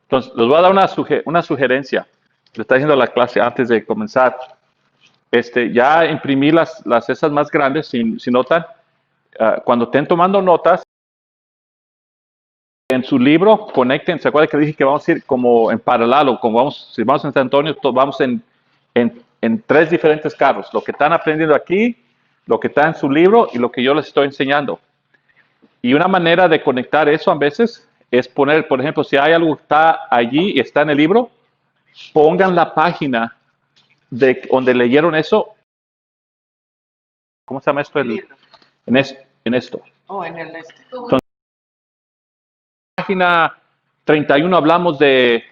Entonces, les voy a dar una sugerencia. Le está diciendo la clase antes de comenzar. Ya imprimí esas más grandes, si notan. Cuando estén tomando notas, en su libro, conecten. ¿Se acuerdan que dije que vamos a ir como en paralelo? Si vamos en San Antonio, vamos en tres diferentes carros. Lo que están aprendiendo aquí, lo que está en su libro y lo que yo les estoy enseñando. Y una manera de conectar eso a veces es poner, por ejemplo, si hay algo que está allí y está en el libro, pongan la página de donde leyeron eso. ¿Cómo se llama esto? En esto. En el Entonces, página 31 hablamos de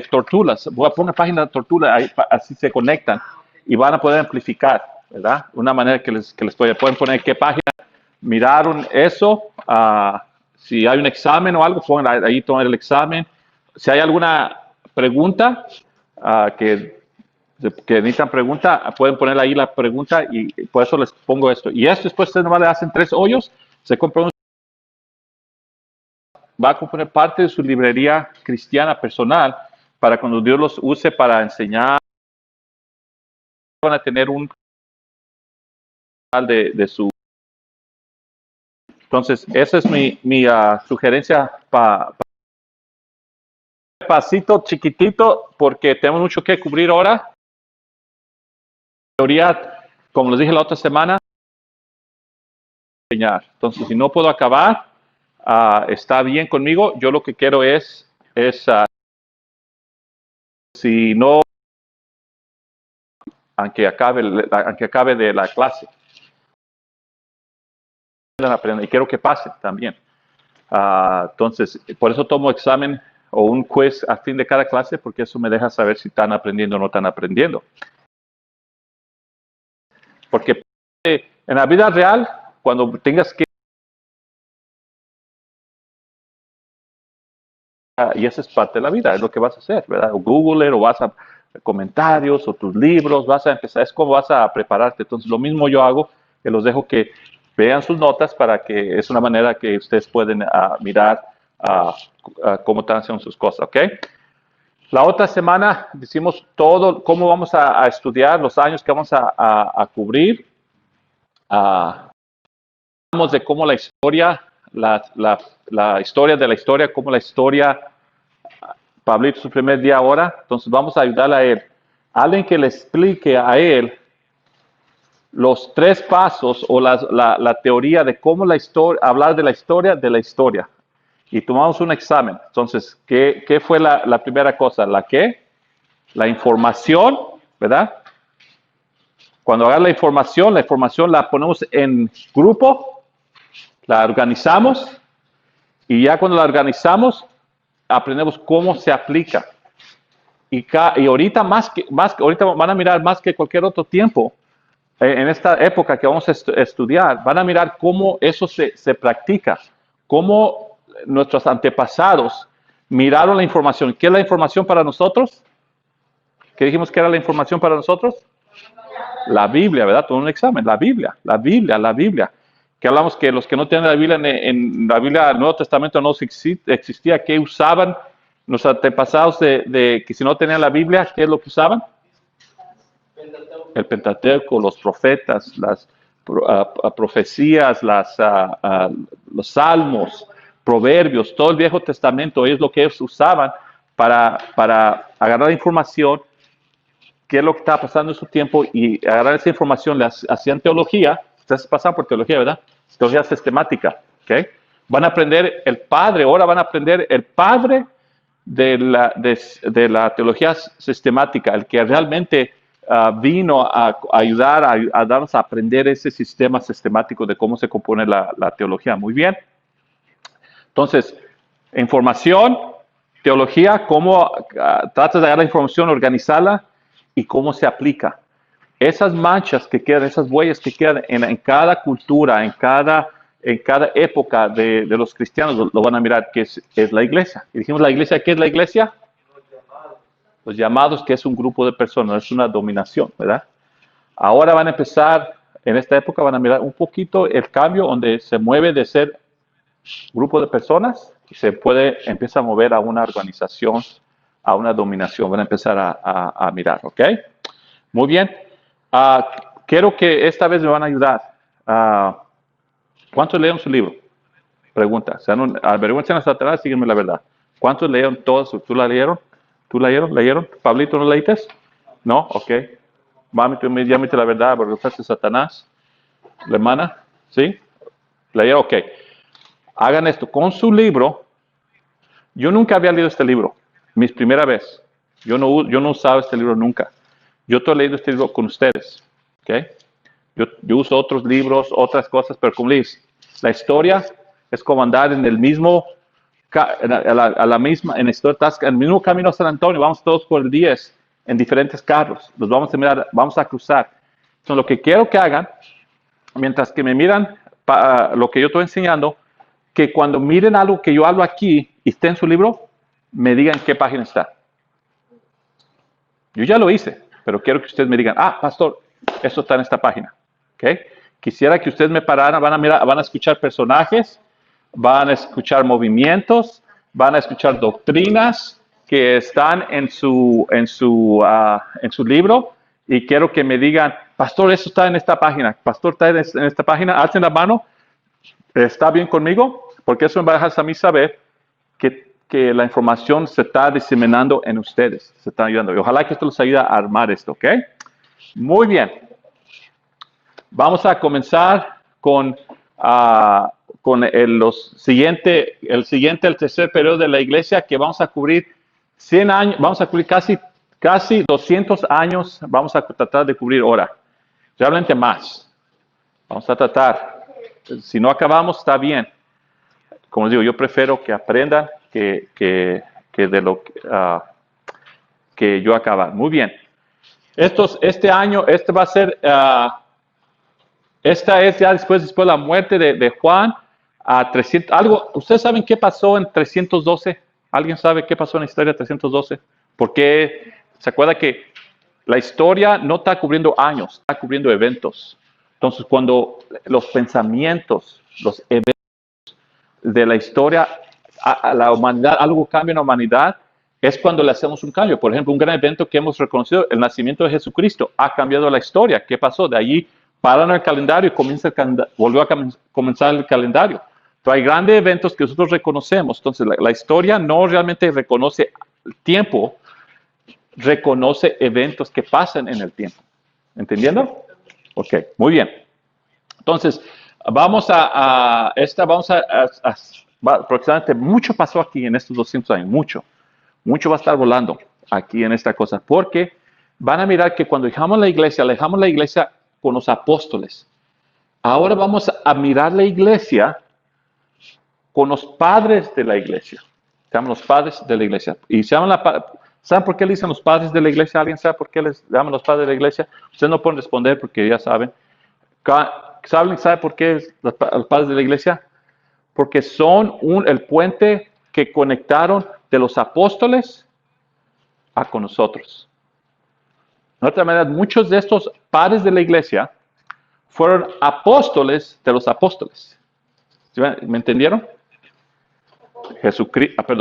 tortugas. Voy a poner una página de tortuga, ahí, así se conectan y van a poder amplificar, ¿verdad? Una manera que les pueden poner qué página miraron eso. Si hay un examen o algo, pongan ahí tomar el examen. Si hay alguna pregunta que necesitan pregunta, pueden poner ahí la pregunta y por eso les pongo esto. Y esto después ustedes nomás le hacen 3 hoyos, se compran va a componer parte de su librería cristiana personal para cuando Dios los use para enseñar, van a tener un de su. Entonces, esa es mi sugerencia pasito chiquitito, porque tenemos mucho que cubrir ahora. Teoría, como les dije la otra semana, enseñar. Entonces, si no puedo acabar, está bien conmigo. Yo lo que quiero es si no, aunque acabe de la clase, y quiero que pase también. Entonces, por eso tomo examen o un quiz a fin de cada clase, porque eso me deja saber si están aprendiendo o no están aprendiendo. Porque en la vida real, cuando tengas que... y esa es parte de la vida, es lo que vas a hacer, ¿verdad? O Google, o vas a comentarios, o tus libros, vas a empezar, es como vas a prepararte. Entonces, lo mismo yo hago, que los dejo que vean sus notas para que es una manera que ustedes pueden mirar cómo están haciendo sus cosas, ¿ok? La otra semana decimos todo, cómo vamos a estudiar, los años que vamos a cubrir. Hablamos de cómo la historia, la historia de la historia, cómo la historia, Pablito su primer día ahora, entonces vamos a ayudarle a él. Alguien que le explique a él los 3 pasos o la teoría de cómo la historia, hablar de la historia. Y tomamos un examen. Entonces, ¿qué fue la primera cosa? La información, ¿verdad? Cuando haga la información la ponemos en grupo, la organizamos, y ya cuando la organizamos, aprendemos cómo se aplica. Y ahorita ahorita van a mirar más que cualquier otro tiempo, en esta época que vamos a estudiar, van a mirar cómo eso se practica, cómo nuestros antepasados miraron la información. ¿Qué es la información para nosotros? ¿Qué dijimos que era la información para nosotros? La Biblia, ¿verdad? Todo un examen, la Biblia. Que hablamos que los que no tienen la Biblia, en la Biblia del Nuevo Testamento no existía. ¿Qué usaban nuestros antepasados que si no tenían la Biblia, qué es lo que usaban? El Pentateuco, los profetas, las profecías, los salmos, proverbios, todo el Viejo Testamento es lo que ellos usaban para agarrar información, qué es lo que estaba pasando en su tiempo, y agarrar esa información, les hacían teología. Ustedes pasan por teología, ¿verdad? Teología sistemática, ¿ok? Van a aprender ahora van a aprender el padre de la teología sistemática, el que realmente vino a ayudar, a darnos a aprender ese sistema sistemático de cómo se compone la teología. Muy bien. Entonces, información, teología, cómo tratas de agarrar la información, organizarla y cómo se aplica. Esas manchas que quedan, esas huellas que quedan en cada cultura, en cada época de los cristianos, lo van a mirar, que es la iglesia. Y dijimos, ¿la iglesia qué es la iglesia? Los llamados, que es un grupo de personas, es una dominación, ¿verdad? Ahora van a empezar, en esta época van a mirar un poquito el cambio donde se mueve de ser grupo de personas y empieza a mover a una organización, a una dominación. Van a empezar a mirar, ¿ok? Muy bien. Quiero que esta vez me van a ayudar. ¿Cuántos leyeron su libro? Pregunta. Avergüencen a Satanás, sígueme la verdad. ¿Cuántos leyeron todos? ¿Tú la leyeron? ¿Tú leyeron? ¿Leyeron? ¿Pablito no leíste? ¿No? Ok. Mami, tú ya me la verdad, avergüenzaste a Satanás. ¿La hermana? ¿Sí? ¿Leyeron? Ok. Hagan esto. Con su libro, yo nunca había leído este libro. Mi primera vez. Yo no usaba este libro nunca. Yo estoy leyendo este libro con ustedes. ¿Ok? Yo uso otros libros, otras cosas, pero como les digo, la historia es como andar en el mismo, en el mismo camino a San Antonio. Vamos todos por el 10 en diferentes carros. Los vamos a mirar, vamos a cruzar. Entonces, lo que quiero que hagan, mientras que me miran lo que yo estoy enseñando, que cuando miren algo que yo hablo aquí y esté en su libro, me digan qué página está. Yo ya lo hice, pero quiero que ustedes me digan, pastor, esto está en esta página. ¿Okay? Quisiera que ustedes me pararan, van a escuchar personajes, van a escuchar movimientos, van a escuchar doctrinas que están en su libro, y quiero que me digan, pastor, eso está en esta página, pastor, está en esta página, alcen la mano, ¿está bien conmigo? Porque eso me va a dejar a mí saber que la información se está diseminando en ustedes, se está ayudando. Y ojalá que esto les ayude a armar esto, ¿ok? Muy bien. Vamos a comenzar con el tercer periodo de la iglesia, que vamos a cubrir 100 años, vamos a cubrir casi 200 años, vamos a tratar de cubrir ahora. Realmente más. Vamos a tratar. Si no acabamos, está bien. Como les digo, yo prefiero que aprendan que de lo que yo acabar. Muy bien. Este año, va a ser, esta es ya después de la muerte de Juan, a 300, ¿ustedes saben qué pasó en 312? ¿Alguien sabe qué pasó en la historia de 312? Porque se acuerda que la historia no está cubriendo años, está cubriendo eventos. Entonces, cuando los pensamientos, los eventos de la historia a la humanidad, algo cambia en la humanidad, es cuando le hacemos un cambio. Por ejemplo, un gran evento que hemos reconocido, el nacimiento de Jesucristo, ha cambiado la historia. ¿Qué pasó? De allí paran el calendario y volvió a comenzar el calendario. Pero hay grandes eventos que nosotros reconocemos. Entonces, la historia no realmente reconoce el tiempo, reconoce eventos que pasan en el tiempo. ¿Entendiendo? Ok, muy bien. Entonces, aproximadamente, mucho pasó aquí en estos 200 años, mucho va a estar volando aquí en esta cosa, porque van a mirar que cuando dejamos la iglesia con los apóstoles. Ahora vamos a mirar la iglesia con los padres de la iglesia. Se llaman los padres de la iglesia. Y ¿saben por qué le dicen los padres de la iglesia? ¿Alguien sabe por qué les llaman los padres de la iglesia? Ustedes no pueden responder porque ya saben. ¿Sabe por qué los padres de la iglesia? Porque son el puente que conectaron de los apóstoles con nosotros. De otra manera, muchos de estos padres de la iglesia fueron apóstoles de los apóstoles. ¿Me entendieron?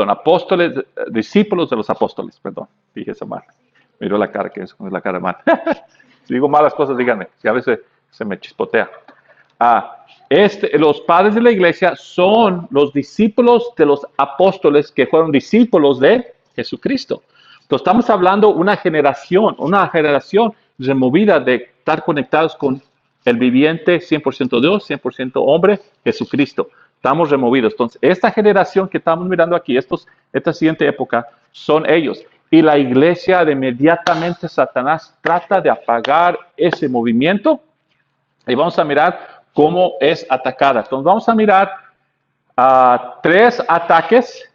Apóstoles, discípulos de los apóstoles, fíjese mal. Miró la cara, que es la cara mal. Si digo malas cosas, díganme, si a veces se me chispotea. Los padres de la iglesia son los discípulos de los apóstoles que fueron discípulos de Jesucristo. Entonces, estamos hablando de una generación removida de estar conectados con el viviente 100% Dios, 100% hombre, Jesucristo. Estamos removidos. Entonces, esta generación que estamos mirando aquí, esta siguiente época, son ellos. Y la iglesia, de inmediatamente, Satanás trata de apagar ese movimiento. Y vamos a mirar cómo es atacada. Entonces, vamos a mirar 3 ataques.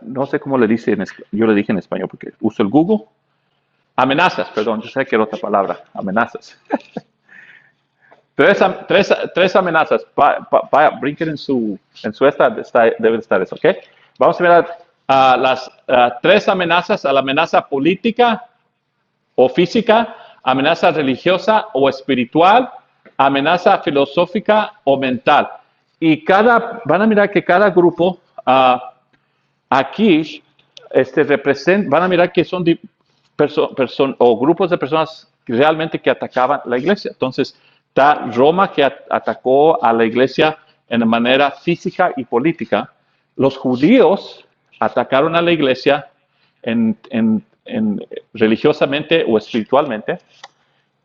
No sé cómo le dice, yo le dije en español porque uso el Google. Amenazas, perdón, yo sé que era otra palabra, amenazas. tres amenazas. Brinquen en su debe estar eso, ¿ok? Vamos a mirar las 3 amenazas: a la amenaza política o física, amenaza religiosa o espiritual, amenaza filosófica o mental. y van a mirar que cada grupo aquí van a mirar que son o grupos de personas realmente que atacaban la iglesia. Entonces, está Roma que atacó a la iglesia en manera física y política. Los judíos atacaron a la iglesia religiosamente o espiritualmente,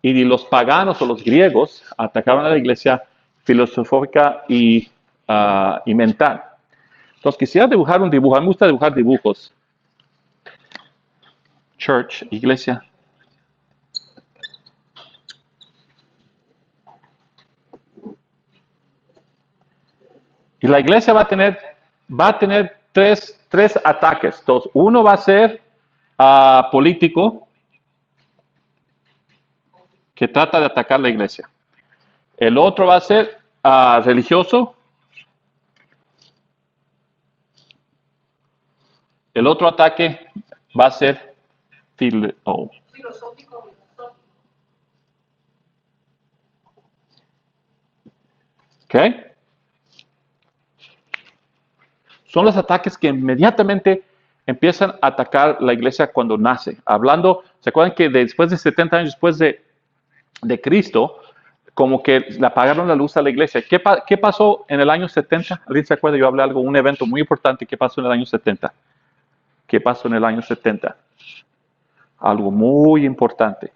y los paganos o los griegos atacaron a la iglesia filosófica y mental. Entonces, quisiera dibujar un dibujo. A mí me gusta dibujar dibujos. Church, iglesia. Y la iglesia va a tener tres ataques. Entonces, uno va a ser político, que trata de atacar la iglesia. El otro va a ser religioso. El otro ataque va a ser filosófico. ¿Ok? Son los ataques que inmediatamente empiezan a atacar la iglesia cuando nace. Hablando, ¿se acuerdan que después de 70 años después de Cristo, como que le apagaron la luz a la iglesia? ¿Qué pasó en el año 70? ¿Alguien se acuerda? Yo hablé algo, un evento muy importante. ¿Qué pasó en el año 70? ¿Qué pasó en el año 70? Algo muy importante.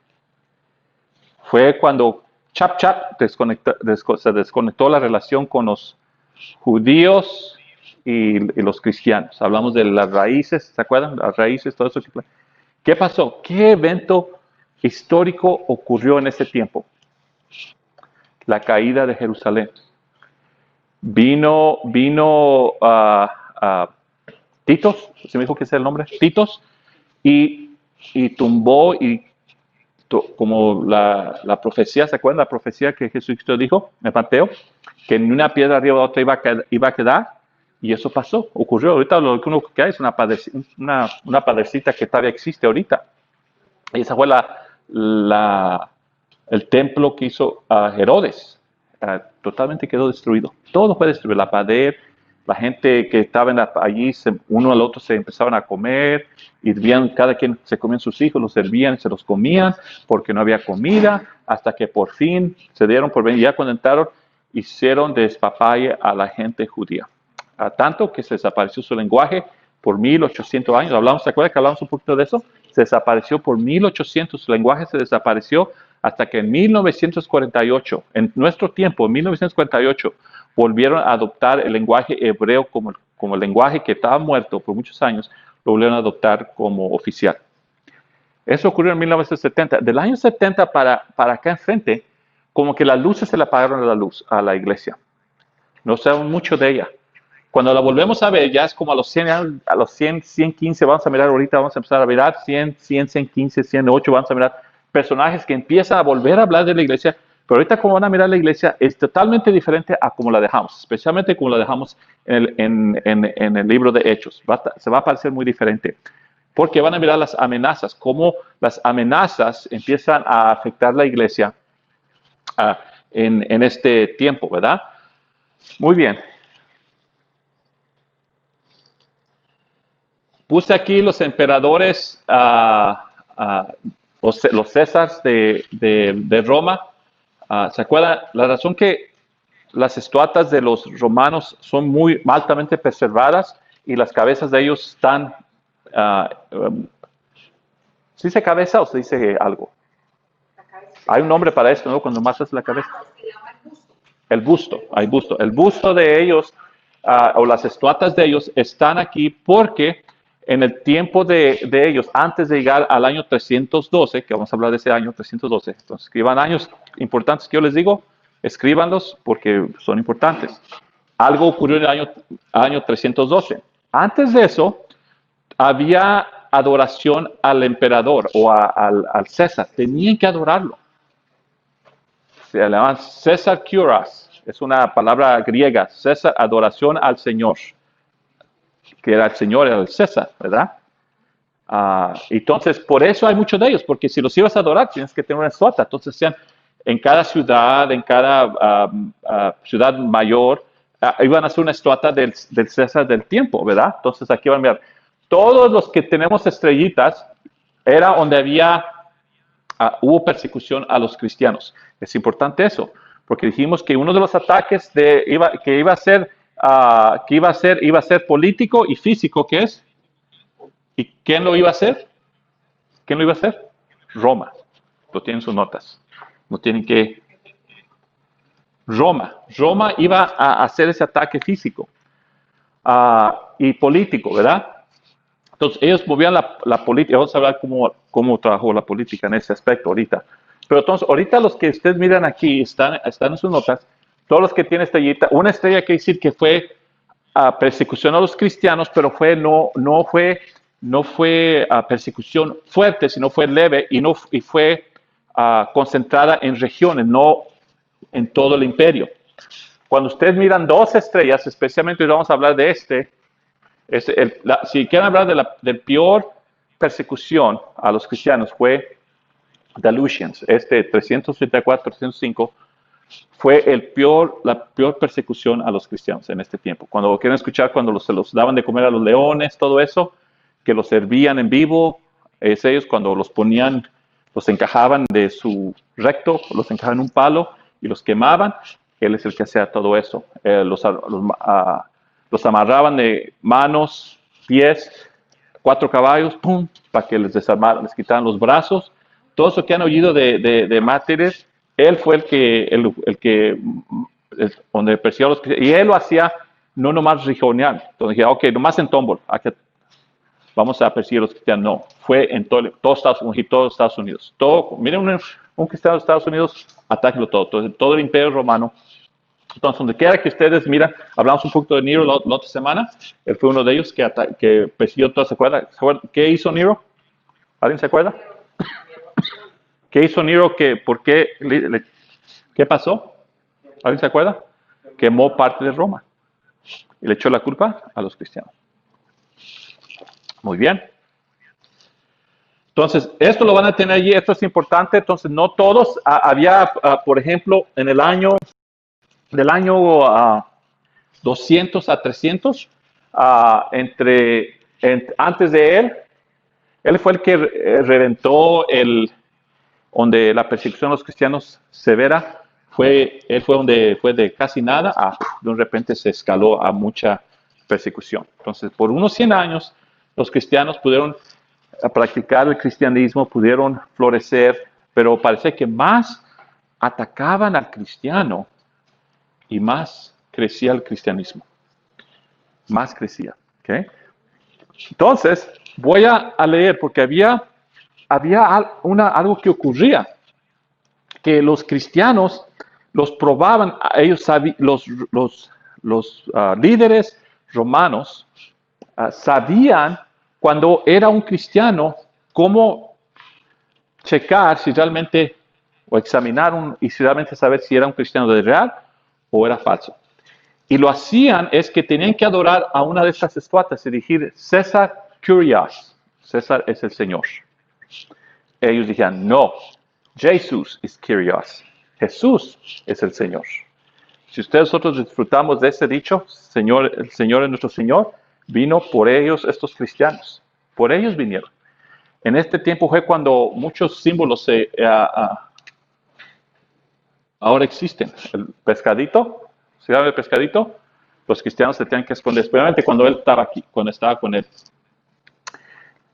Fue cuando se desconectó la relación con los judíos y los cristianos. Hablamos de las raíces, ¿se acuerdan? Las raíces, todo eso. ¿Qué pasó? ¿Qué evento histórico ocurrió en ese tiempo? La caída de Jerusalén. Vino Titos, ¿se me dijo que es el nombre? Titos, y tumbó como la profecía, ¿se acuerdan? La profecía que Jesucristo dijo en Mateo, que en una piedra arriba de otra iba a quedar, y eso pasó, ocurrió. Ahorita lo que uno que hay es una padrecita que todavía existe ahorita. Y esa fue el templo que hizo Herodes. Totalmente quedó destruido. Todo fue destruido. La pared, la gente que estaba allí, uno al otro se empezaban a comer, y cada quien se comían sus hijos, los servían, se los comían, porque no había comida, hasta que por fin se dieron por bien. Ya cuando entraron, hicieron despapalle a la gente judía. A tanto que se desapareció su lenguaje por 1800 años. ¿Se acuerdan que hablamos un poquito de eso? Se desapareció por 1800, su lenguaje se desapareció hasta que en 1948, en nuestro tiempo, en 1948, volvieron a adoptar el lenguaje hebreo como el lenguaje que estaba muerto por muchos años, lo volvieron a adoptar como oficial. Eso ocurrió en 1970. Del año 70 para acá enfrente, como que las luces se le apagaron a la iglesia. No sabemos mucho de ella. Cuando la volvemos a ver, ya es como a los 100 años, a los 100, 115, vamos a mirar ahorita, vamos a empezar a mirar 100, 100, 115, 108, vamos a mirar personajes que empiezan a volver a hablar de la iglesia, pero ahorita como van a mirar la iglesia es totalmente diferente a como la dejamos, especialmente como la dejamos en el libro de Hechos. Se va a parecer muy diferente, porque van a mirar las amenazas, cómo las amenazas empiezan a afectar la iglesia en este tiempo, ¿verdad? Muy bien. Puse aquí los emperadores, los Césares de Roma. ¿Se acuerdan? La razón que las estatuas de los romanos son muy altamente preservadas y las cabezas de ellos están... ¿se dice cabeza o se dice algo? Hay un nombre para esto, ¿no? Cuando masas la cabeza. El busto, hay busto. El busto de ellos, o las estatuas de ellos, están aquí porque en el tiempo de ellos, antes de llegar al año 312, que vamos a hablar de ese año 312, entonces escriban años importantes que yo les digo, escríbanlos porque son importantes. Algo ocurrió en el año 312. Antes de eso, había adoración al emperador o al César. Tenían que adorarlo. Se llamaban César Kyrios, es una palabra griega, César, adoración al Señor, que era el Señor, era el César, ¿verdad? Entonces, por eso hay muchos de ellos, porque si los ibas a adorar, tienes que tener una estatua. Entonces, en cada ciudad, en cada ciudad mayor, iban a hacer una estatua del César del tiempo, ¿verdad? Entonces aquí van a ver, todos los que tenemos estrellitas, era donde hubo persecución a los cristianos. Es importante eso, porque dijimos que uno de los ataques que iba a ser político y físico, ¿qué es? ¿Y quién lo iba a hacer? ¿Quién lo iba a hacer? Roma. Lo tienen sus notas. No tienen que... Roma iba a hacer ese ataque físico y político, ¿verdad? Entonces, ellos movían la política. Vamos a hablar cómo trabajó la política en ese aspecto ahorita. Pero entonces, ahorita los que ustedes miran aquí, están en sus notas, todos los que tienen estrellita, una estrella quiere decir que fue persecución a los cristianos, pero no fue persecución fuerte, sino fue leve y fue concentrada en regiones, no en todo el imperio. Cuando ustedes miran dos estrellas, especialmente vamos a hablar de si quieren hablar de peor persecución a los cristianos, fue The Lucians, 334-305, fue la peor persecución a los cristianos en este tiempo. Cuando quieren escuchar, cuando se los daban de comer a los leones, todo eso, que los servían en vivo, ellos cuando los encajaban de su recto, los encajaban en un palo y los quemaban, él es el que hacía todo eso. Los amarraban de manos, pies, 4 caballos, ¡pum!, para que les desarmaran, les quitaran los brazos. Todo eso que han oído de mártires, él fue donde persiguió a los cristianos. Y él lo hacía no nomás regional. Entonces dije, ok, nomás en Tomball, vamos a perseguir a los cristianos. No, fue en todos Estados Unidos. Miren, un cristiano de Estados Unidos, atáquenlo todo. Entonces, todo el imperio romano. Entonces, donde quiera que ustedes miran, hablamos un poquito de Nero la otra semana. Él fue uno de ellos que persiguió todo. ¿Se acuerdan? ¿Qué hizo Nero? ¿Alguien se acuerda? ¿Qué hizo Nero? ¿Qué pasó? ¿Alguien se acuerda? Quemó parte de Roma y le echó la culpa a los cristianos. Muy bien. Entonces, esto lo van a tener allí, esto es importante. Entonces, no todos, había, por ejemplo, en el año 200 a 300, antes de él fue el que reventó donde la persecución a los cristianos severa, él fue donde fue de casi nada de repente se escaló a mucha persecución. Entonces, por unos 100 años, los cristianos pudieron practicar el cristianismo, pudieron florecer, pero parece que más atacaban al cristiano y más crecía el cristianismo. Más crecía. ¿Okay? Entonces, voy a leer porque había algo que ocurría, que los cristianos los probaban, los líderes romanos sabían cuando era un cristiano cómo checar si realmente, o examinar y si realmente saber si era un cristiano de real o era falso. Y lo hacían es que tenían que adorar a una de estas estatuas y decir, César Kyrios, César es el Señor. Ellos decían, no, Jesús es Kyrios, Jesús es el Señor. Si nosotros disfrutamos de ese dicho, el Señor es nuestro Señor, vino por ellos estos cristianos, por ellos vinieron. En este tiempo fue cuando muchos símbolos ahora existen. El pescadito, ¿se llama el pescadito? Los cristianos se tenían que esconder, especialmente cuando él estaba aquí, cuando estaba con él.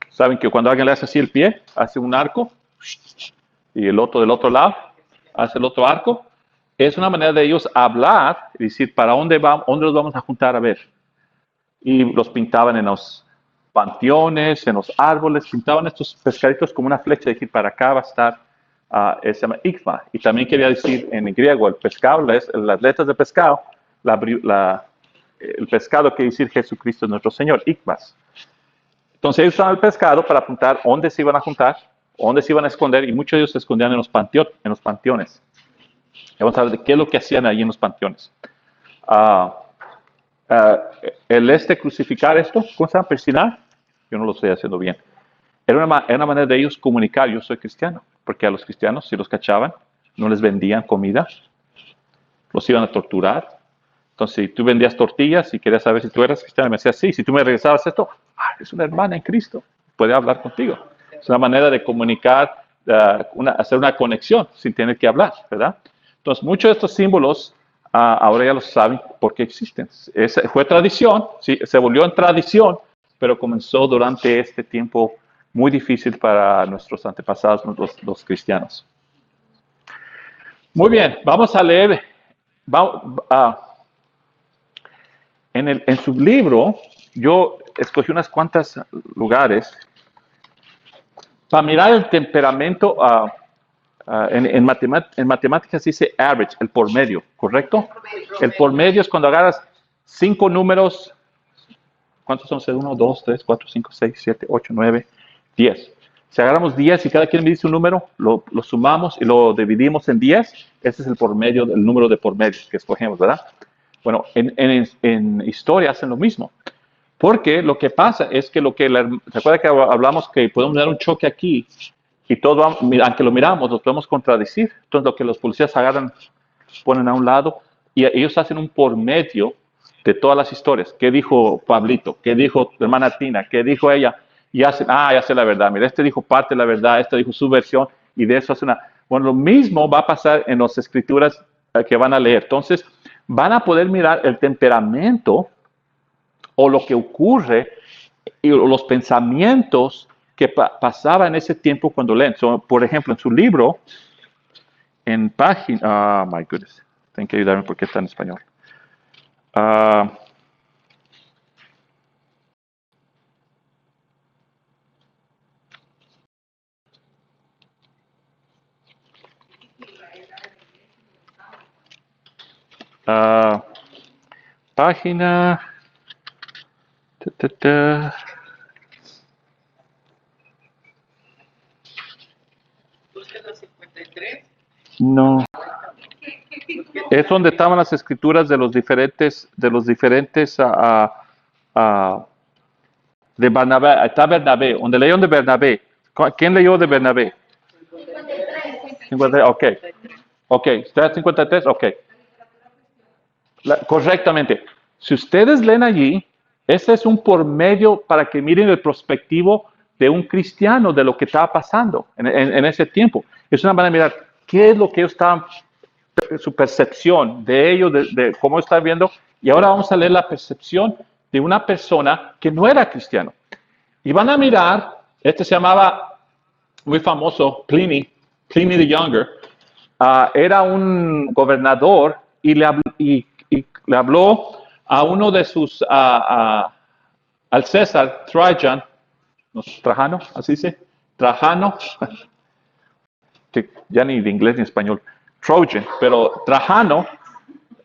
Saben que cuando alguien le hace así el pie, hace un arco, y el otro del otro lado hace el otro arco. Es una manera de ellos hablar y decir, ¿para dónde los vamos a juntar a ver? Y los pintaban en los panteones, en los árboles, pintaban estos pescaditos como una flecha, decir, para acá va a estar, se llama ikma. Y también quería decir en griego, el pescado, las letras de pescado, el pescado quiere decir Jesucristo es nuestro Señor, ikmas. Entonces ellos usaban el pescado para apuntar dónde se iban a juntar, dónde se iban a esconder, y muchos de ellos se escondían en los panteones. Y vamos a ver qué es lo que hacían allí en los panteones. Crucificar esto, ¿cómo se llama? Persinar, yo no lo estoy haciendo bien. Era una manera de ellos comunicar, yo soy cristiano, porque a los cristianos, si los cachaban, no les vendían comida, los iban a torturar. Entonces, si tú vendías tortillas y querías saber si tú eras cristiano, me decías sí. Si tú me regresabas esto, es una hermana en Cristo, puede hablar contigo. Es una manera de comunicar, hacer una conexión sin tener que hablar, ¿verdad? Entonces, muchos de estos símbolos ahora ya lo saben por qué existen. Fue tradición, ¿sí? Se volvió en tradición, pero comenzó durante este tiempo muy difícil para nuestros antepasados, los cristianos. Muy bien, vamos a leer. En su libro, yo escogí unas cuantas lugares para mirar el temperamento. En matemáticas dice average, el por medio, ¿correcto? El por medio es cuando agarras 5 números. ¿Cuántos son? 1, 2, 3, 4, 5, 6, 7, 8, 9, 10. Si agarramos 10 y cada quien me dice un número, lo sumamos y lo dividimos en 10, ese es el por medio, el número de por medio que escogemos, ¿verdad? Bueno, en historia hacen lo mismo. Porque lo que pasa es que ¿se acuerda que hablamos que podemos dar un choque aquí y todo, aunque lo miramos, lo podemos contradecir? Entonces lo que los policías agarran, ponen a un lado y ellos hacen un por medio de todas las historias. ¿Qué dijo Pablito? ¿Qué dijo la hermana Tina? ¿Qué dijo ella? Y hacen, ya sé la verdad. Mira, este dijo parte de la verdad, este dijo su versión y de eso hace una... Bueno, lo mismo va a pasar en las escrituras que van a leer. Entonces, van a poder mirar el temperamento o lo que ocurre y los pensamientos que pasaba en ese tiempo cuando leen. Por ejemplo, en su libro, en página... my goodness. Tienen que ayudarme porque está en español. Página... No. Es donde estaban las escrituras de los diferentes de Bernabé. Está Bernabé, donde leyeron de Bernabé. ¿Quién leyó de Bernabé? 53. Ok. ¿Está 53? Ok. Correctamente. Si ustedes leen allí, ese es un por medio para que miren el perspectivo de un cristiano, de lo que estaba pasando en ese tiempo. Es una manera de mirar qué es lo que ellos estaban, su percepción de ellos, de cómo están viendo. Y ahora vamos a leer la percepción de una persona que no era cristiano. Y van a mirar, este se llamaba, muy famoso, Pliny the Younger. Era un gobernador y le habló a uno de sus, al César, Trajan, Trajano, así dice, Trajano, que ya ni de inglés ni español, Trojan, pero Trajano,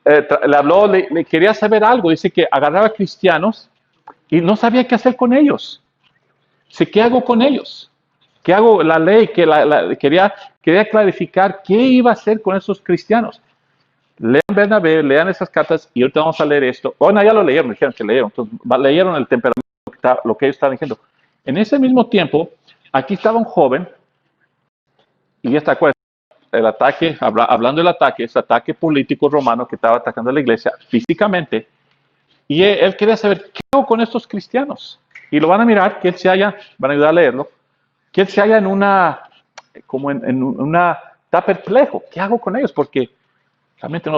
le habló, le quería saber algo, dice que agarraba cristianos y no sabía qué hacer con ellos. Dice, ¿qué hago con ellos? ¿Qué hago? La ley, que quería clarificar qué iba a hacer con esos cristianos. Lean Bernabé, lean esas cartas y ahorita vamos a leer esto. No, ya lo leyeron, dijeron que leyeron. Entonces, leyeron el temperamento, lo que ellos estaban diciendo. En ese mismo tiempo, aquí estaba un joven y esta cosa, el ataque, hablando del ataque, ese ataque político romano que estaba atacando a la iglesia físicamente, y él quería saber qué hago con estos cristianos. Y lo van a mirar, que él se halla, van a ayudar a leerlo, que él se halla en una, está perplejo. ¿Qué hago con ellos? Porque realmente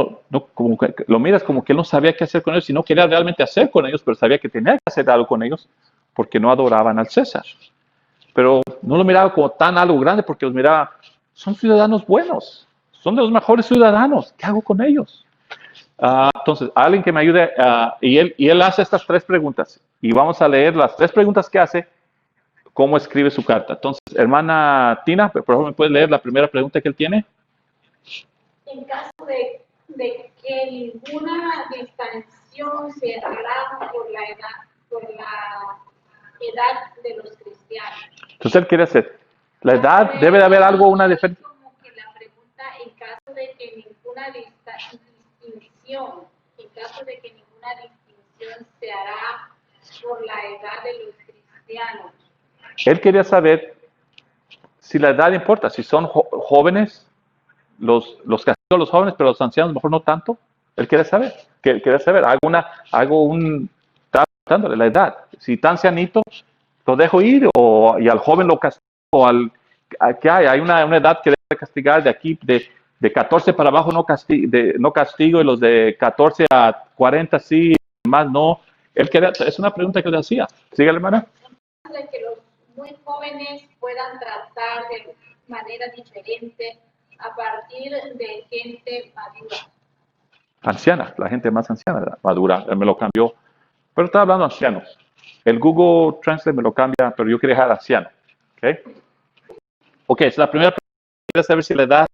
como que lo miras como que él no sabía qué hacer con ellos y no quería realmente hacer con ellos, pero sabía que tenía que hacer algo con ellos porque no adoraban al César. Pero no lo miraba como tan algo grande porque los miraba, son ciudadanos buenos, son de los mejores ciudadanos, ¿qué hago con ellos? Entonces, alguien que me ayude, y él hace estas 3 preguntas y vamos a leer las 3 preguntas que hace, cómo escribe su carta. Entonces, hermana Tina, por favor, ¿me puedes leer la primera pregunta que él tiene? En caso de que ninguna distinción se hará por la edad de los cristianos. Entonces él quiere hacer, la edad, debe de haber algo, una diferencia. Como que la pregunta, en caso de que ninguna distinción se hará por la edad de los cristianos. Él quería saber si la edad importa, si son jóvenes, los casados, los jóvenes, pero los ancianos mejor no tanto. Él quiere saber. Quiere saber. Estaba preguntándole la edad. Si está ancianito, lo dejo ir y al joven lo castigo. ¿Qué hay? Hay una edad que debe castigar de aquí, de 14 para abajo no castigo y los de 14 a 40 sí, más no. Es una pregunta que le hacía. Sigue, hermana. De que los muy jóvenes puedan tratar de manera diferente a partir de gente madura. Anciana, la gente más anciana, ¿verdad? Madura, él me lo cambió. Pero estaba hablando de ancianos. El Google Translate me lo cambia, pero yo quería dejar anciano. Ok, es la primera pregunta. Quiero saber si la edad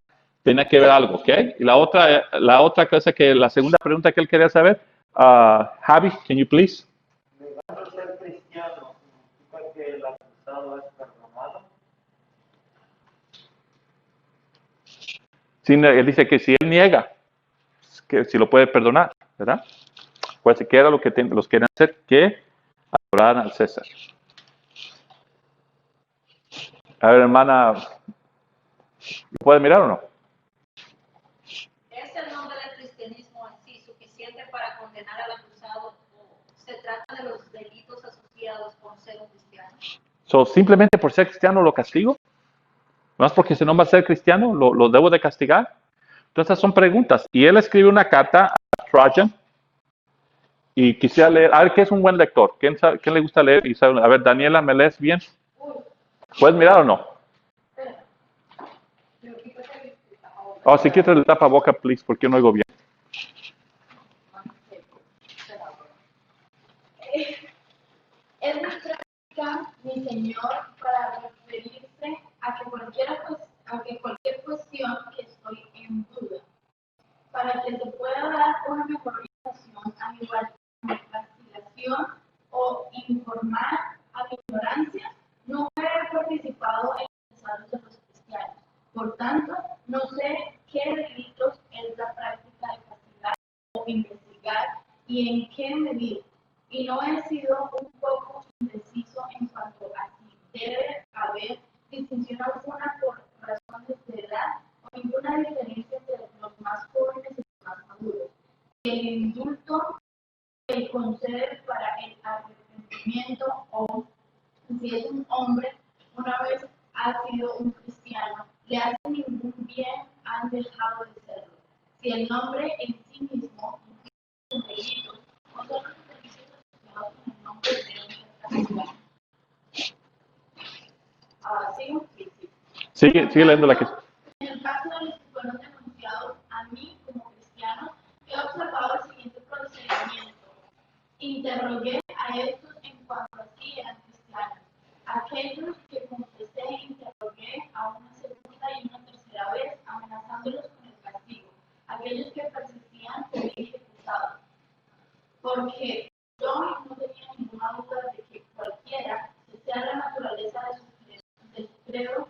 tenía que ver algo, ¿ok? Y la otra cosa la segunda pregunta que él quería saber, Javi, can you please? Negando ser cristiano, ¿significa que el acusado es perdonado? Sí, él dice que si él niega, que si lo puede perdonar, ¿verdad? Pues que era lo que los querían hacer, que adoraran al César. A ver, hermana, ¿lo puede mirar o no? ¿Es el nombre del cristianismo en sí suficiente para condenar al acusado o se trata de los delitos asociados con ser un cristiano? Simplemente por ser cristiano lo castigo. No es porque se nombra ser cristiano, lo debo de castigar. Entonces son preguntas. Y él escribe una carta a Trajan y quisiera leer, a ver, ¿qué es un buen lector? ¿Quién le gusta leer? Y sabe, a ver, Daniela, ¿me lees bien? ¿Puedes mirar o no? Oh, si quieres el tapaboca, please, porque yo no oigo bien. Es mi práctica, mi Señor, para referirse a que cualquier cuestión que estoy en duda, para que se pueda dar una mejor orientación a mi vacilación o informar a mi ignorancia, no he participado en los pensados de los cristianos. Por tanto, no sé qué delitos es la práctica de castigar o investigar y en qué medida. Y no he sido un poco indeciso en cuanto a si debe haber distinción alguna por razones de edad o ninguna diferencia entre los más jóvenes y los más maduros. El indulto que concede para el arrepentimiento o si es un hombre, una vez ha sido un cristiano, le hace ningún bien, han dejado de serlo. Si el nombre en sí mismo implica un delito, no son los delitos asociados con el nombre de un cristiano. ¿Sigo? Sí. Sigue leyendo la que... En el caso de los que fueron denunciados a mí como cristiano, he observado el siguiente procedimiento. Interrogué a estos en cuanto a si eran cristianos. Aquellos que confesé interrogué a una segunda y una tercera vez, amenazándolos con el castigo. Aquellos que persistían serían ejecutados. Porque yo no tenía ninguna duda de que cualquiera, sea la naturaleza de su credo,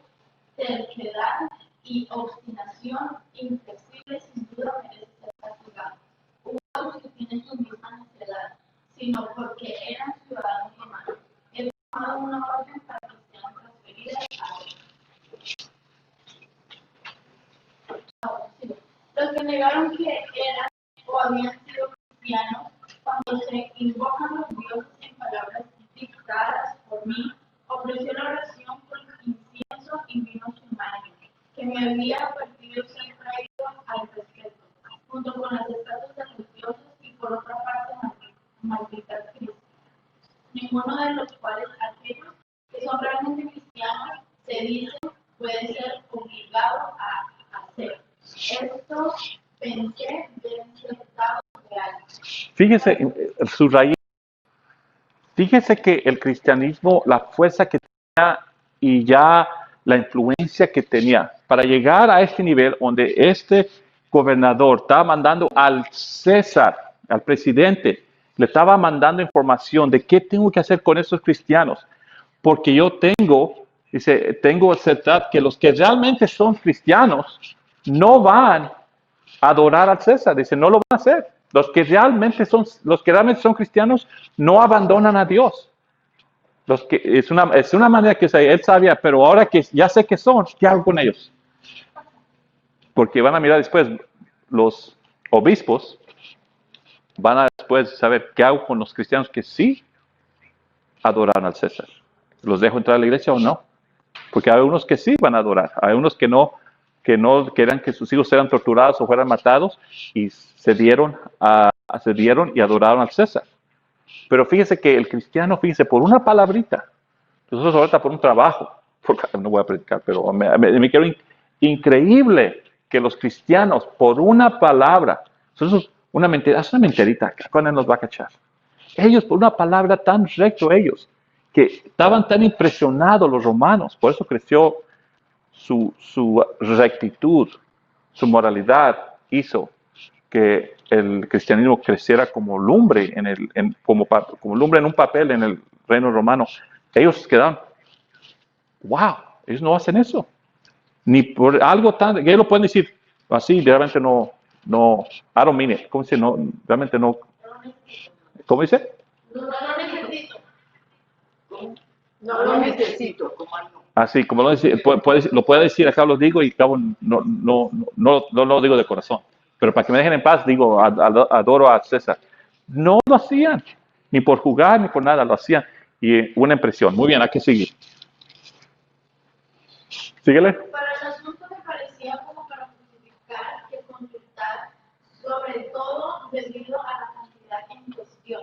terquedad y obstinación inflexible, sin duda merece ser castigado. Hubo otros que tienen su misma necedad, sino porque eran ciudadanos romanos. He tomado una orden para que sean transferidas a ellos. Los que negaron que eran o habían sido cristianos, cuando se invocan los dioses en palabras dictadas por mí, ofreció la oración con incienso y vino sin magia, que me había parecido ser traído al respecto, junto con las estatuas de los dioses y por otra parte malditas Cristo. Ninguno de los cuales aquellos que son realmente cristianos se dicen puede ser obligado a hacer. Esto pensé deben ser dados reales. Fíjese, subrayé. Fíjese que el cristianismo, la fuerza que tenía y ya la influencia que tenía para llegar a este nivel donde este gobernador estaba mandando al César, al presidente, le estaba mandando información de qué tengo que hacer con estos cristianos, porque yo tengo aceptar que los que realmente son cristianos no van a adorar al César, dice, no lo van a hacer. Los que realmente son cristianos no abandonan a Dios. Es una manera que él sabía, pero ahora que ya sé que son, ¿qué hago con ellos? Porque van a mirar después los obispos, van a después saber qué hago con los cristianos que sí adoraron al César. ¿Los dejo entrar a la iglesia o no? Porque hay unos que sí van a adorar, hay unos que no querían que sus hijos sean torturados o fueran matados y se dieron y adoraron al César. Pero fíjese que el cristiano, fíjese, por una palabrita, nosotros ahorita por un trabajo, porque no voy a predicar, pero me quedo increíble que los cristianos, por una palabra, eso es una mentira, es una mentirita, ¿cuándo nos va a cachar? Ellos, por una palabra tan recto, ellos, que estaban tan impresionados los romanos, por eso creció su rectitud, su moralidad, hizo que el cristianismo creciera como lumbre, como lumbre en un papel en el reino romano. Ellos quedaron, wow, ellos no hacen eso. Ni por algo tan, ellos lo pueden decir así, realmente no, I don't mean it. ¿Cómo dice? No, realmente no. ¿Cómo dice? No lo necesito. No lo necesito, como no. Así, como lo puede decir, acá lo digo y cabo no lo digo de corazón. Pero para que me dejen en paz, digo, adoro a César. No lo hacían, ni por jugar, ni por nada, lo hacían. Y una impresión. Muy bien, hay que seguir. Síguele. Para el asunto me parecía como para justificar que consultar, sobre todo debido a la cantidad en cuestión.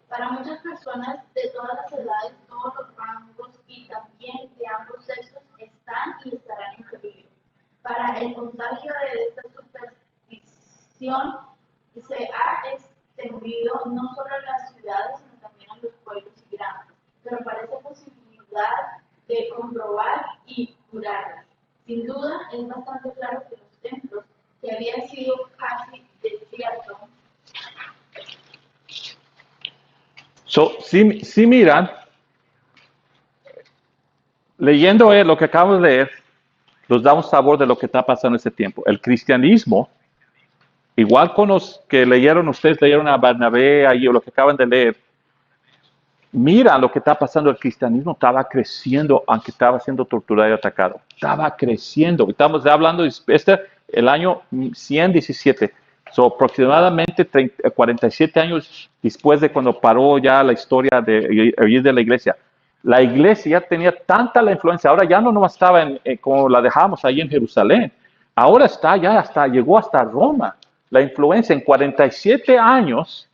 Para muchas personas de todas las edades, todos los rangos y también de ambos sexos están y estarán en peligro. Para el contagio de esta superstición se ha extendido no solo a las ciudades, sino también a los pueblos y grandes. Pero parece posibilidad de comprobar y curarlas. Sin duda, es bastante claro que los templos, que habían sido casi desiertos, Si miran, leyendo lo que acabo de leer, nos da un sabor de lo que está pasando en ese tiempo. El cristianismo, igual con los que ustedes leyeron a Bernabé ahí o lo que acaban de leer, mira lo que está pasando. El cristianismo estaba creciendo, aunque estaba siendo torturado y atacado. Estaba creciendo. Estamos hablando de el año 117. Aproximadamente 47 años después de cuando paró ya la historia de la iglesia. La iglesia ya tenía tanta la influencia, ahora ya no estaba como la dejamos ahí en Jerusalén, ahora llegó hasta Roma. La influencia en 47 años,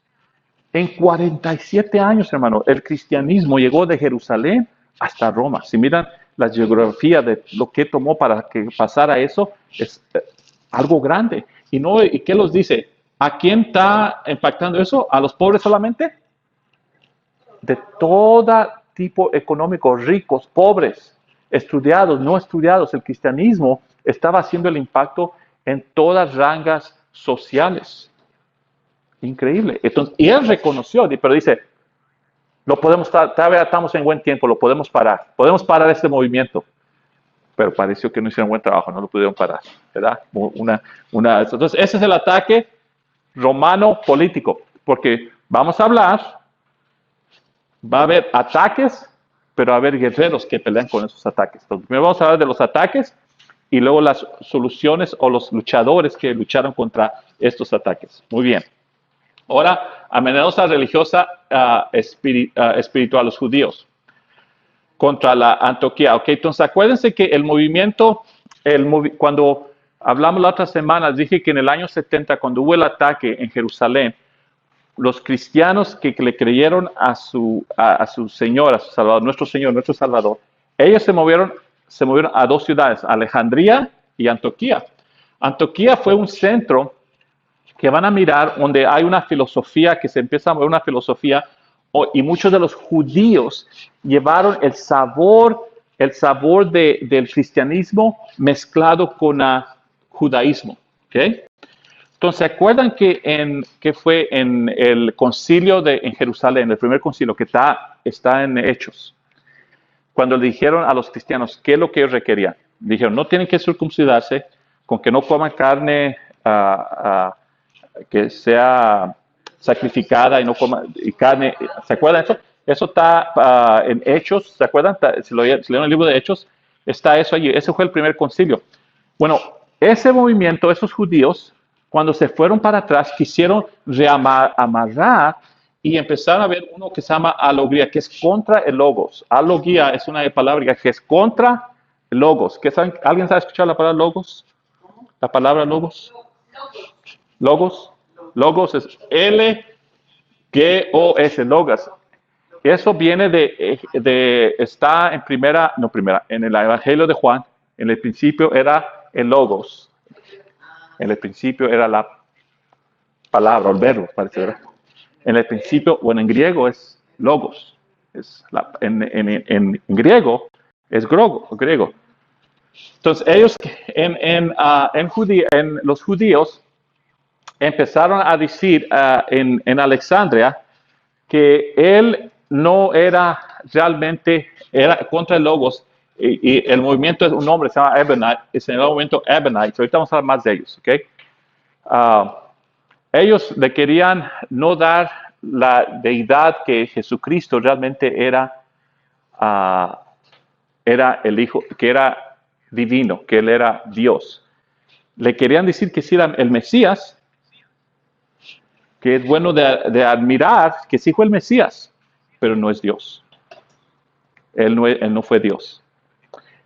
hermano, el cristianismo llegó de Jerusalén hasta Roma. Si miran la geografía de lo que tomó para que pasara eso, es algo grande. ¿Y qué los dice? ¿A quién está impactando eso? ¿A los pobres solamente? De todo tipo económico, ricos, pobres, estudiados, no estudiados. El cristianismo estaba haciendo el impacto en todas rangas sociales. Increíble. Entonces, y él reconoció, pero dice, todavía estamos en buen tiempo, lo podemos parar. Podemos parar este movimiento. Pero pareció que no hicieron buen trabajo, no lo pudieron parar, ¿verdad? Entonces, ese es el ataque romano político, porque vamos a hablar, va a haber ataques, pero va a haber guerreros que pelean con esos ataques. Entonces, primero vamos a hablar de los ataques y luego las soluciones o los luchadores que lucharon contra estos ataques. Muy bien. Ahora, amenaza religiosa espiritual, los judíos contra la Antioquía. Ok, entonces acuérdense que el movimiento, cuando hablamos la otra semana, dije que en el año 70, cuando hubo el ataque en Jerusalén, los cristianos que le creyeron a su Señor, a su Salvador, nuestro Señor, nuestro Salvador, ellos se movieron a dos ciudades, Alejandría y Antioquía. Antioquía fue un centro que van a mirar donde hay una filosofía, que se empieza a mover una filosofía, y muchos de los judíos llevaron el sabor del cristianismo mezclado con el judaísmo. ¿Okay? Entonces, ¿se acuerdan que fue en el concilio en Jerusalén, el primer concilio que está en Hechos? Cuando le dijeron a los cristianos qué es lo que ellos requerían. Dijeron, no tienen que circuncidarse, con que no coman carne que sea sacrificada y no coma carne. ¿Se acuerdan eso? Eso está en Hechos, ¿se acuerdan? Si leen el libro de Hechos, está eso allí. Ese fue el primer concilio. Bueno, ese movimiento, esos judíos, Cuando se fueron para atrás, quisieron amarrar y empezaron a ver uno que se llama alogía, que es contra el logos. Alogía es una palabra que es contra el logos. ¿Alguien sabe escuchar la palabra logos? La palabra logos. Logos. Logos es L-G-O-S, logos. Eso viene está en el Evangelio de Juan. En el principio era el logos. En el principio era la palabra, el verbo, parece, ¿verdad? En el principio, bueno, en griego es logos. En griego es griego. Entonces, ellos los judíos empezaron a decir en Alexandria que él no era realmente, era contra el logos, y el movimiento es un nombre, se llama Ebonite, es el movimiento Ebonite. Ahorita vamos a hablar más de ellos, ¿ok? Ellos le querían no dar la deidad que Jesucristo realmente era el Hijo, que era divino, que Él era Dios. Le querían decir que sí era el Mesías, que es bueno de admirar, que sí fue el Mesías, pero no es Dios. Él no fue Dios.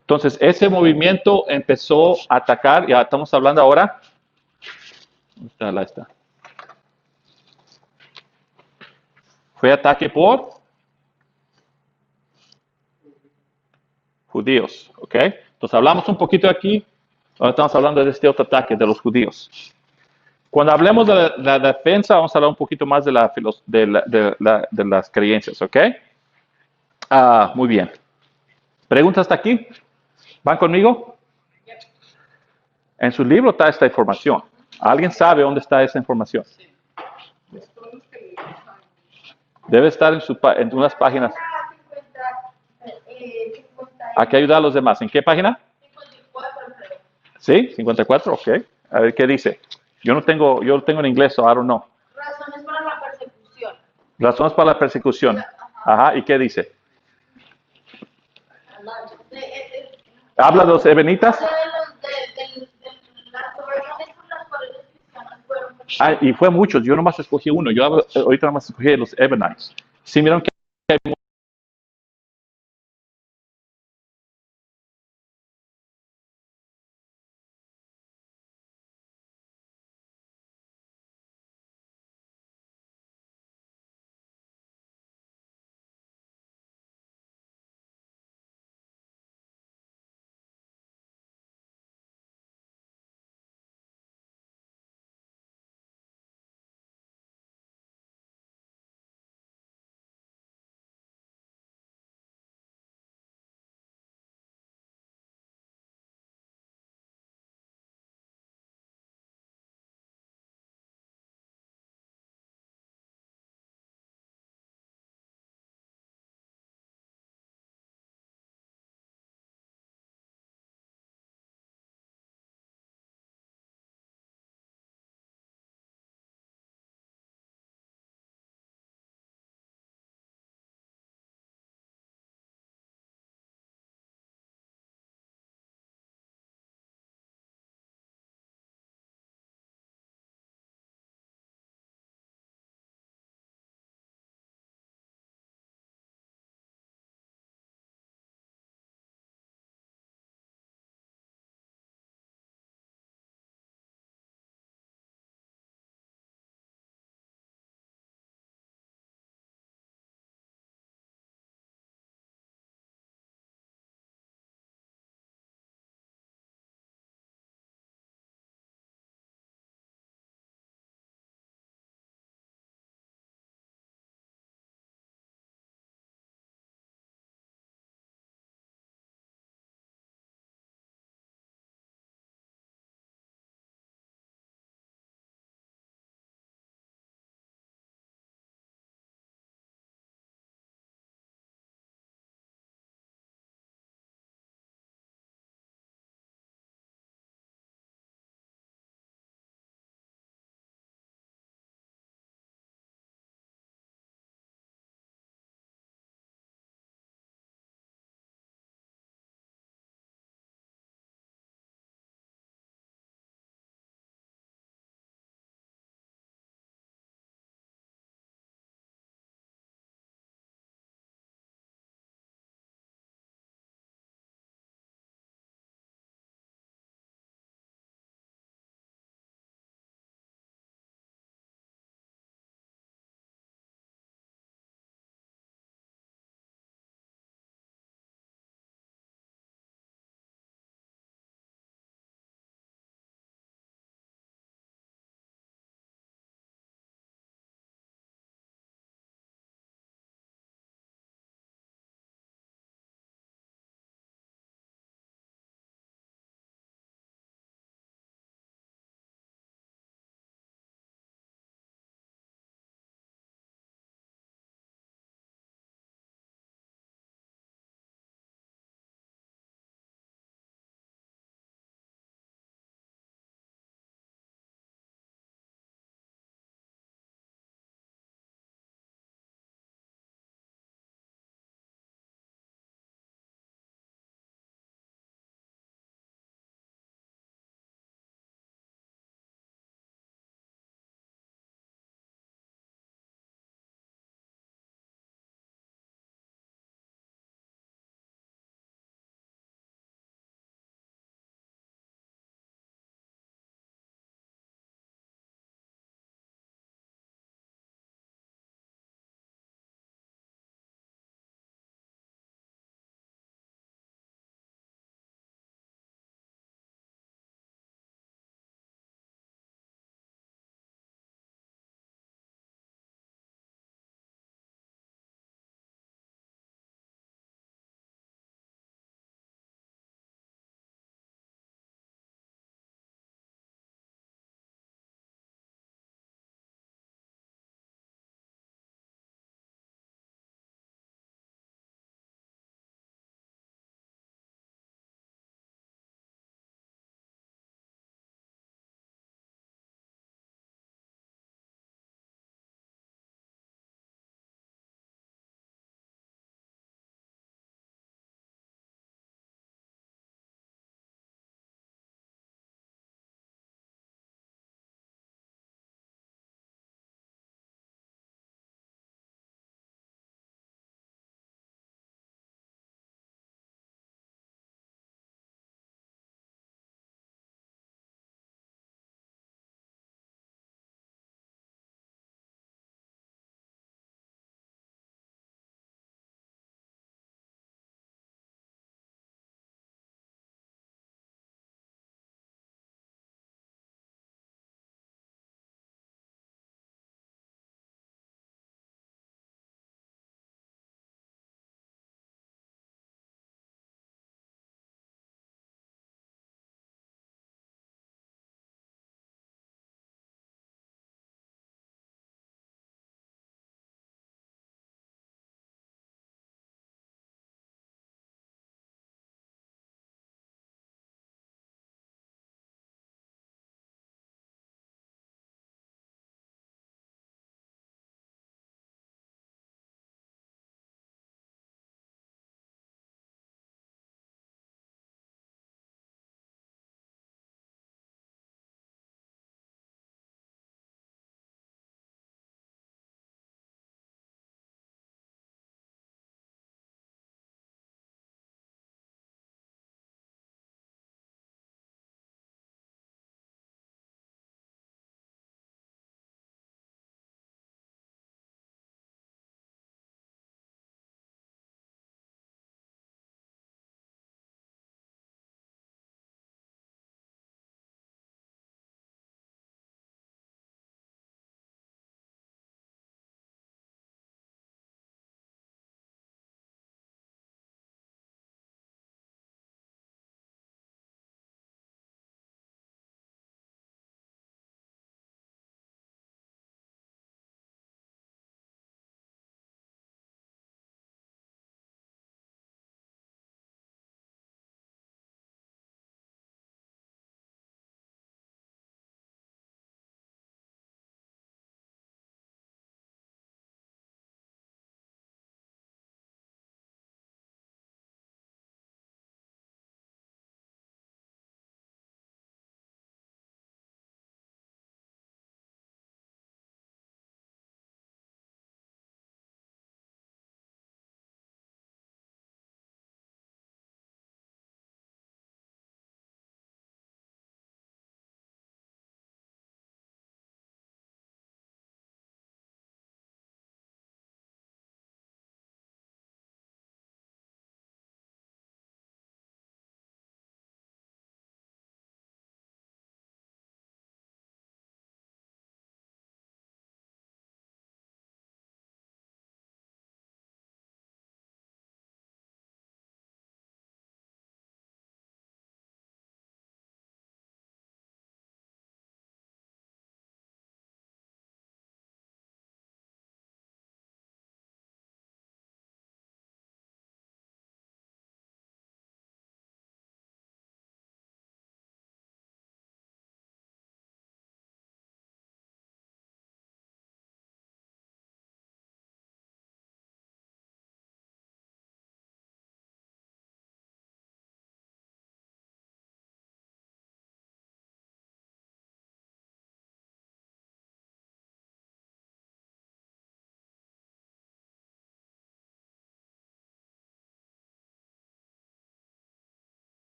Entonces, ese movimiento empezó a atacar, ya estamos hablando ahora. Ahí está. Fue ataque por judíos, ¿ok? Entonces, hablamos un poquito aquí, ahora estamos hablando de este otro ataque de los judíos. Cuando hablemos de la defensa, vamos a hablar un poquito más de las creencias, ¿ok? Muy bien. ¿Preguntas hasta aquí? ¿Van conmigo? En su libro está esta información. ¿Alguien sabe dónde está esa información? Debe estar en unas páginas. Hay que ayudar a los demás. ¿En qué página? 54, creo. ¿Sí? 54, ok. A ver qué dice. Yo lo tengo en inglés, so I don't know. Razones para la persecución. Razones para la persecución. Ajá, ¿y qué dice? ¿Habla de los ebenitas? Habla de las razones por las cuales los cristianos fueron perseguidos. Y fue muchos, yo nomás escogí uno. Ahorita nomás escogí los Ebonites. ¿Sí vieron que